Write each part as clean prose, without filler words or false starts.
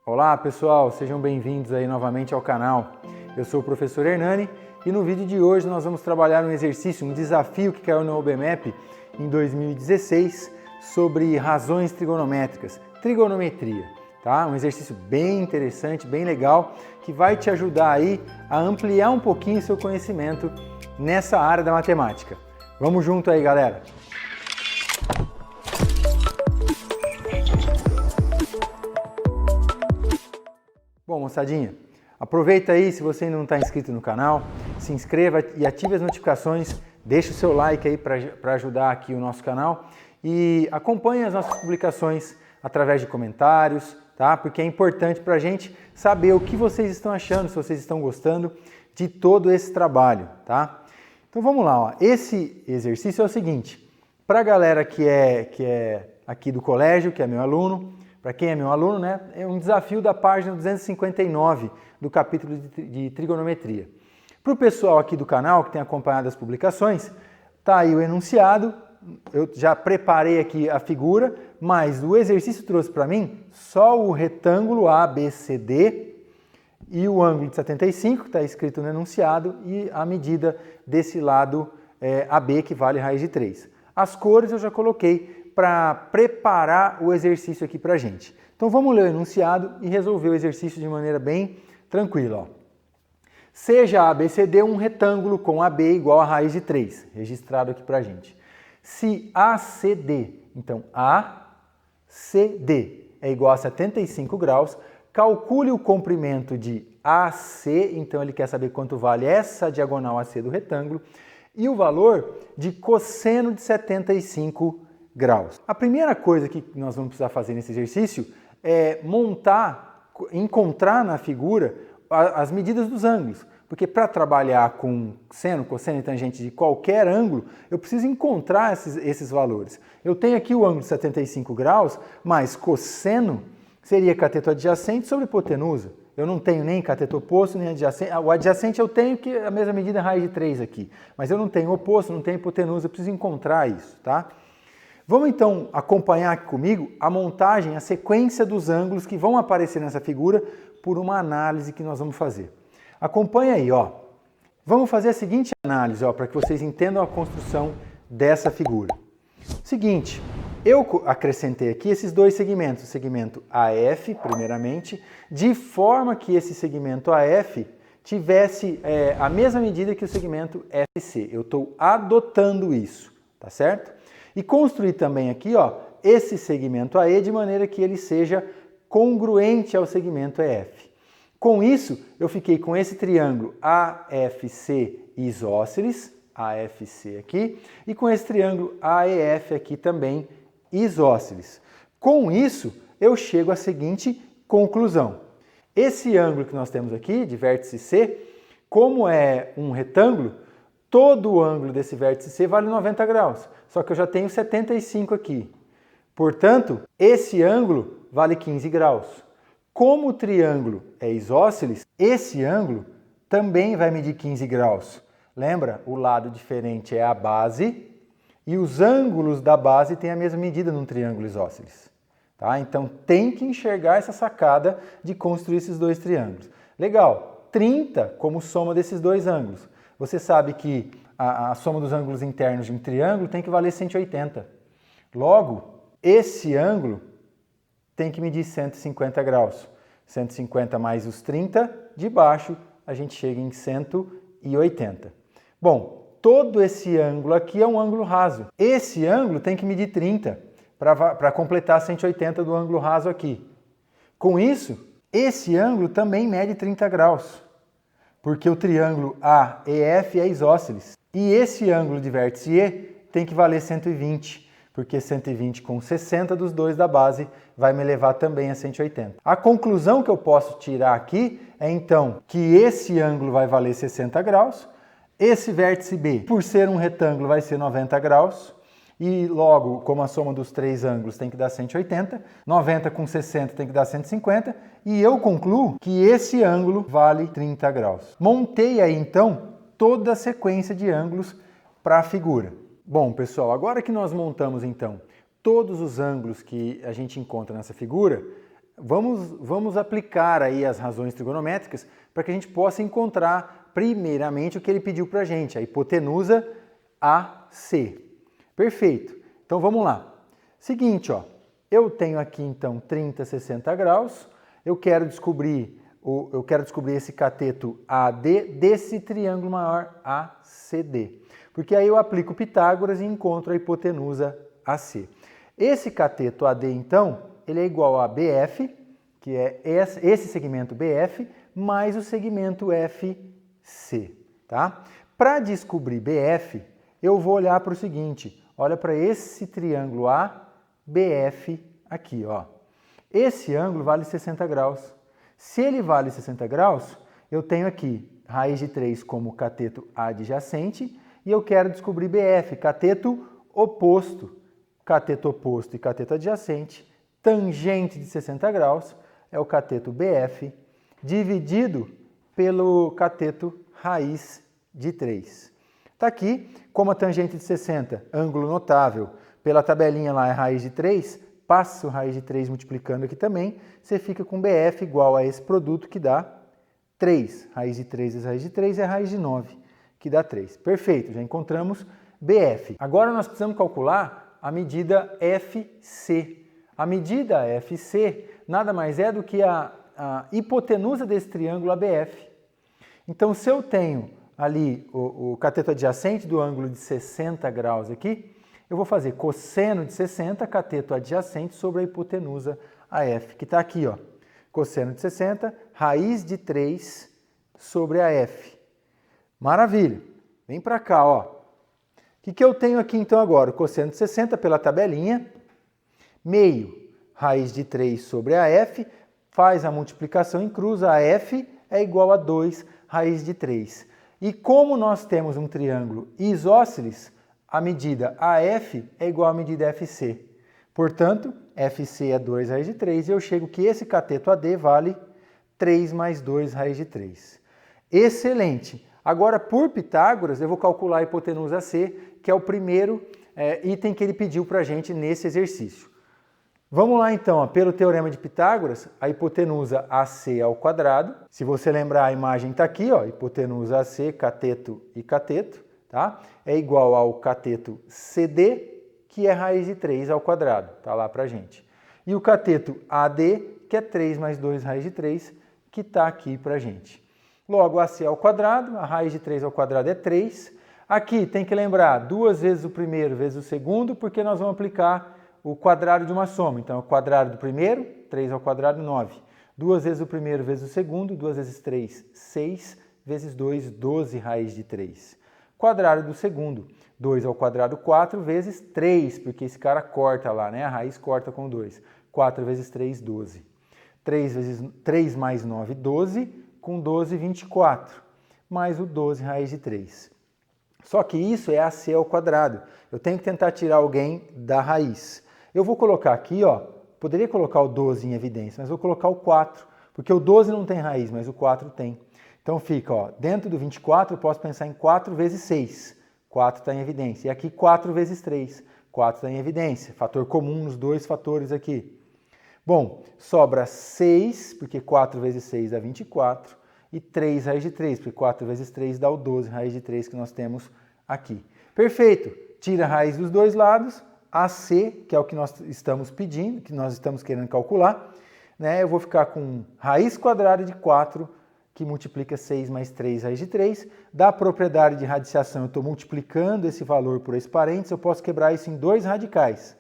Olá pessoal, sejam bem-vindos aí novamente ao canal. Eu sou o professor Hernani e no vídeo de hoje nós vamos trabalhar um exercício, um desafio que caiu no OBMEP em 2016 sobre razões trigonométricas, trigonometria, tá? Um exercício bem interessante, bem legal, que vai te ajudar aí a ampliar um pouquinho seu conhecimento nessa área da matemática. Vamos junto aí, galera! Bom, moçadinha, aproveita aí, se você ainda não está inscrito no canal, se inscreva e ative as notificações, deixa o seu like aí para ajudar aqui o nosso canal e acompanhe as nossas publicações através de comentários, tá? Porque é importante para a gente saber o que vocês estão achando, se vocês estão gostando de todo esse trabalho, tá? Então vamos lá, ó. Esse exercício é o seguinte, para a galera que é aqui do colégio, que é meu aluno, para quem é meu aluno, né, é um desafio da página 259 do capítulo de trigonometria. Para o pessoal aqui do canal que tem acompanhado as publicações, tá aí o enunciado, eu já preparei aqui a figura, mas o exercício trouxe para mim só o retângulo ABCD e o ângulo de 75, que está escrito no enunciado, e a medida desse lado AB, que vale raiz de 3. As cores eu já coloquei para preparar o exercício aqui para a gente. Então vamos ler o enunciado e resolver o exercício de maneira bem tranquila. Ó. Seja ABCD um retângulo com AB igual a raiz de 3, registrado aqui para a gente. Se ACD, então ACD é igual a 75 graus, calcule o comprimento de AC, então ele quer saber quanto vale essa diagonal AC do retângulo, e o valor de cosseno de 75 graus. A primeira coisa que nós vamos precisar fazer nesse exercício é encontrar na figura as medidas dos ângulos, porque para trabalhar com seno, cosseno e tangente de qualquer ângulo, eu preciso encontrar esses valores. Eu tenho aqui o ângulo de 75 graus, mas cosseno seria cateto adjacente sobre hipotenusa. Eu não tenho nem cateto oposto, nem adjacente. O adjacente eu tenho, que a mesma medida é raiz de 3 aqui, mas eu não tenho oposto, não tenho hipotenusa, eu preciso encontrar isso, tá? Vamos então acompanhar aqui comigo a montagem, a sequência dos ângulos que vão aparecer nessa figura por uma análise que nós vamos fazer. Acompanha aí, ó. Vamos fazer a seguinte análise, ó, para que vocês entendam a construção dessa figura. Seguinte, eu acrescentei aqui esses dois segmentos, o segmento AF, primeiramente, de forma que esse segmento AF tivesse a mesma medida que o segmento FC. Eu estou adotando isso, tá certo? E construir também aqui, ó, esse segmento AE de maneira que ele seja congruente ao segmento EF. Com isso, eu fiquei com esse triângulo AFC isósceles, AFC aqui, e com esse triângulo AEF aqui também isósceles. Com isso, eu chego à seguinte conclusão. Esse ângulo que nós temos aqui, de vértice C, como é um retângulo, todo o ângulo desse vértice C vale 90 graus, só que eu já tenho 75 aqui. Portanto, esse ângulo vale 15 graus. Como o triângulo é isósceles, esse ângulo também vai medir 15 graus. Lembra? O lado diferente é a base e os ângulos da base têm a mesma medida num triângulo isósceles. Tá? Então tem que enxergar essa sacada de construir esses dois triângulos. Legal, 30 como soma desses dois ângulos. Você sabe que a soma dos ângulos internos de um triângulo tem que valer 180. Logo, esse ângulo tem que medir 150 graus. 150 mais os 30, de baixo a gente chega em 180. Bom, todo esse ângulo aqui é um ângulo raso. Esse ângulo tem que medir 30 para completar 180 do ângulo raso aqui. Com isso, esse ângulo também mede 30 graus. Porque o triângulo AEF é isósceles. E esse ângulo de vértice E tem que valer 120, porque 120 com 60 dos dois da base vai me levar também a 180. A conclusão que eu posso tirar aqui é então que esse ângulo vai valer 60 graus, esse vértice B, por ser um retângulo, vai ser 90 graus, e logo, como a soma dos três ângulos tem que dar 180, 90 com 60 tem que dar 150, e eu concluo que esse ângulo vale 30 graus. Montei aí então toda a sequência de ângulos para a figura. Bom, pessoal, agora que nós montamos então todos os ângulos que a gente encontra nessa figura, vamos aplicar aí as razões trigonométricas para que a gente possa encontrar primeiramente o que ele pediu para a gente, a hipotenusa AC. Perfeito. Então vamos lá. Seguinte, ó, eu tenho aqui então 30, 60 graus, eu quero descobrir esse cateto AD desse triângulo maior ACD. Porque aí eu aplico Pitágoras e encontro a hipotenusa AC. Esse cateto AD, então, ele é igual a BF, que é esse segmento BF, mais o segmento FC, tá? Para descobrir BF, eu vou olhar para o seguinte, olha para esse triângulo ABF aqui, ó. Esse ângulo vale 60 graus. Se ele vale 60 graus, eu tenho aqui raiz de 3 como cateto adjacente e eu quero descobrir BF, cateto oposto. Cateto oposto e cateto adjacente, tangente de 60 graus, é o cateto BF, dividido pelo cateto raiz de 3. Está aqui, como a tangente de 60, ângulo notável, pela tabelinha lá é raiz de 3, passa o raiz de 3 multiplicando aqui também, você fica com BF igual a esse produto que dá 3. Raiz de 3 vezes raiz de 3 é raiz de 9, que dá 3. Perfeito, já encontramos BF. Agora nós precisamos calcular a medida FC. A medida FC nada mais é do que a hipotenusa desse triângulo ABF. Então, se eu tenho ali o cateto adjacente do ângulo de 60 graus aqui, eu vou fazer cosseno de 60, cateto adjacente sobre a hipotenusa AF, que está aqui, ó. Cosseno de 60, raiz de 3 sobre a F. Maravilha! Vem para cá, ó. O que eu tenho aqui então agora? O cosseno de 60 pela tabelinha, meio raiz de 3 sobre a F, faz a multiplicação em cruz, a F é igual a 2 raiz de 3. E como nós temos um triângulo isósceles, a medida AF é igual à medida FC. Portanto, FC é 2 raiz de 3 e eu chego que esse cateto AD vale 3 mais 2 raiz de 3. Excelente! Agora, por Pitágoras, eu vou calcular a hipotenusa AC, que é o primeiro item que ele pediu para a gente nesse exercício. Vamos lá então, ó, pelo teorema de Pitágoras, a hipotenusa AC ao quadrado. Se você lembrar, a imagem está aqui, ó, hipotenusa AC, cateto e cateto, tá? É igual ao cateto CD, que é raiz de 3 ao quadrado, tá lá para a gente. E o cateto AD, que é 3 mais 2 raiz de 3, que está aqui para a gente. Logo, AC ao quadrado, a raiz de 3 ao quadrado é 3. Aqui tem que lembrar 2 vezes o primeiro vezes o segundo, porque nós vamos aplicar o quadrado de uma soma. Então, o quadrado do primeiro, 3 ao quadrado, 9. 2 vezes o primeiro vezes o segundo, 2 vezes 3, 6, vezes 2, 12 raiz de 3. Quadrado do segundo, 2 ao quadrado, 4, vezes 3, porque esse cara corta lá, né? A raiz corta com 2. 4 vezes 3, 12. 3 mais 9, 12. Com 12, 24, mais o 12 raiz de 3. Só que isso é AC ao quadrado. Eu tenho que tentar tirar alguém da raiz. Eu vou colocar aqui, ó, poderia colocar o 12 em evidência, mas vou colocar o 4, porque o 12 não tem raiz, mas o 4 tem. Então fica, ó, dentro do 24 eu posso pensar em 4 vezes 6. 4 está em evidência. E aqui 4 vezes 3. 4 está em evidência. Fator comum nos dois fatores aqui. Bom, sobra 6, porque 4 vezes 6 dá 24, e 3 raiz de 3, porque 4 vezes 3 dá o 12 raiz de 3 que nós temos aqui. Perfeito! Tira a raiz dos dois lados, AC, que é o que nós estamos pedindo, que nós estamos querendo calcular, né? Eu vou ficar com raiz quadrada de 4, que multiplica 6 mais 3 raiz de 3. Da propriedade de radiciação, eu estou multiplicando esse valor por esse parênteses, eu posso quebrar isso em dois radicais.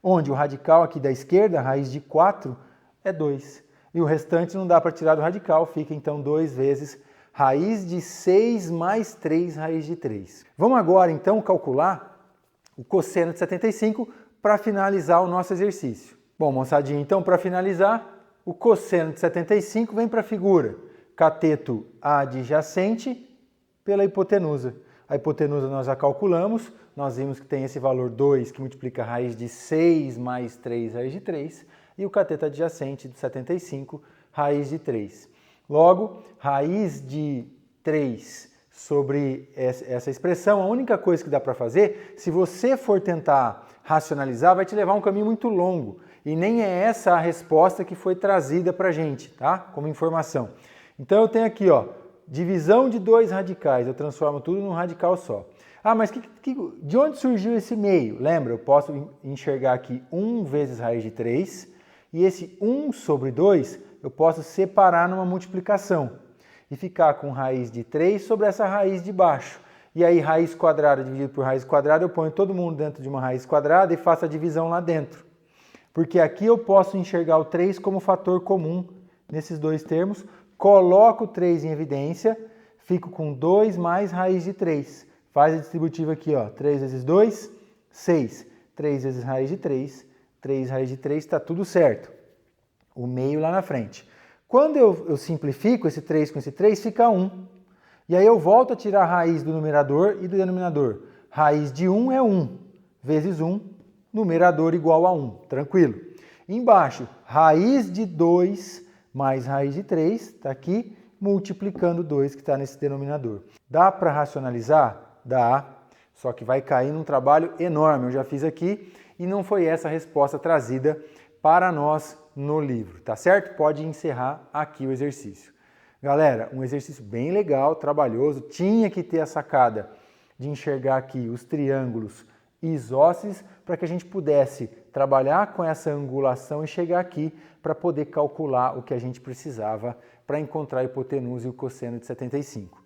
Onde o radical aqui da esquerda, a raiz de 4, é 2. E o restante não dá para tirar do radical, fica então 2 vezes raiz de 6 mais 3 raiz de 3. Vamos agora então calcular o cosseno de 75 para finalizar o nosso exercício. Bom, moçadinha, então para finalizar, o cosseno de 75 vem para a figura cateto adjacente pela hipotenusa. A hipotenusa nós já calculamos, nós vimos que tem esse valor 2 que multiplica a raiz de 6 mais 3 raiz de 3 e o cateto adjacente de 75, raiz de 3. Logo, raiz de 3 sobre essa expressão, a única coisa que dá para fazer, se você for tentar racionalizar, vai te levar um caminho muito longo. e nem é essa a resposta que foi trazida para a gente, tá? Como informação. Então eu tenho aqui, ó, divisão de dois radicais, eu transformo tudo num radical só. Ah, mas de onde surgiu esse meio? Lembra, eu posso enxergar aqui 1 vezes raiz de 3, e esse 1 sobre 2 eu posso separar numa multiplicação e ficar com raiz de 3 sobre essa raiz de baixo. E aí raiz quadrada dividido por raiz quadrada, eu ponho todo mundo dentro de uma raiz quadrada e faço a divisão lá dentro. Porque aqui eu posso enxergar o 3 como fator comum nesses dois termos, coloco o 3 em evidência, fico com 2 mais raiz de 3. Faz a distributiva aqui, ó, 3 vezes 2, 6. 3 vezes raiz de 3, 3 raiz de 3, está tudo certo. O meio lá na frente. Quando eu simplifico esse 3 com esse 3, fica 1. E aí eu volto a tirar a raiz do numerador e do denominador. Raiz de 1 é 1, vezes 1, numerador igual a 1, tranquilo. Embaixo, raiz de 2 mais raiz de 3, está aqui, multiplicando 2 que está nesse denominador. Dá para racionalizar? Dá, só que vai cair num trabalho enorme, eu já fiz aqui, e não foi essa a resposta trazida para nós no livro, tá certo? Pode encerrar aqui o exercício. Galera, um exercício bem legal, trabalhoso, tinha que ter a sacada de enxergar aqui os triângulos isósceles para que a gente pudesse trabalhar com essa angulação e chegar aqui para poder calcular o que a gente precisava para encontrar a hipotenusa e o cosseno de 75.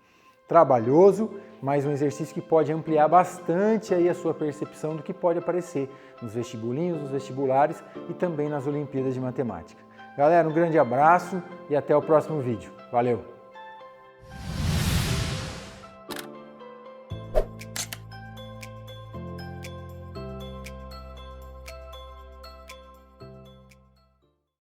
Trabalhoso, mas um exercício que pode ampliar bastante aí a sua percepção do que pode aparecer nos vestibulinhos, nos vestibulares e também nas Olimpíadas de Matemática. Galera, um grande abraço e até o próximo vídeo. Valeu!